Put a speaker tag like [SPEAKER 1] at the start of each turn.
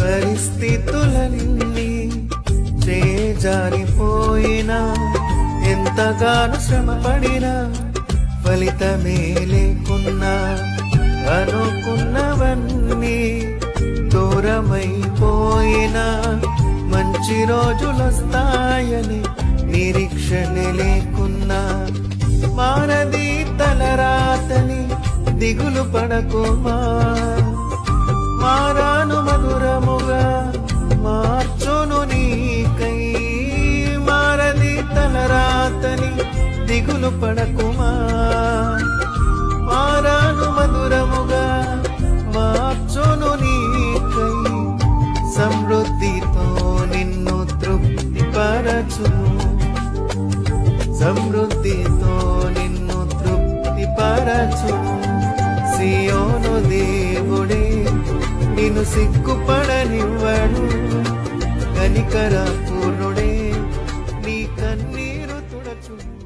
[SPEAKER 1] పరిస్థితులన్నీ చేజారిపోయినా ఎంతగానో శ్రమపడినా ఫలితమే లేకున్నా అనుకున్నవన్నీ దూరమైపోయినా మంచి రోజులొస్తాయని నిరీక్షణ లేకున్నా మానది తలరాతని దిగులు పడకుమా మారాను మధురముగా మార్చును నీకై మారది తలరాతని దిగులు పడకుమా మారాను మధురముగా మార్చును నీకై సమృద్ధితో నిన్ను తృప్తిపరచును సమృద్ధితో నిన్ను తృప్తిపరచును సియోను దేవుడే నిన్ను సిగ్గుపడనివ్వడు కనికర పూర్ణుడే నీ కన్నీరు తుడచును.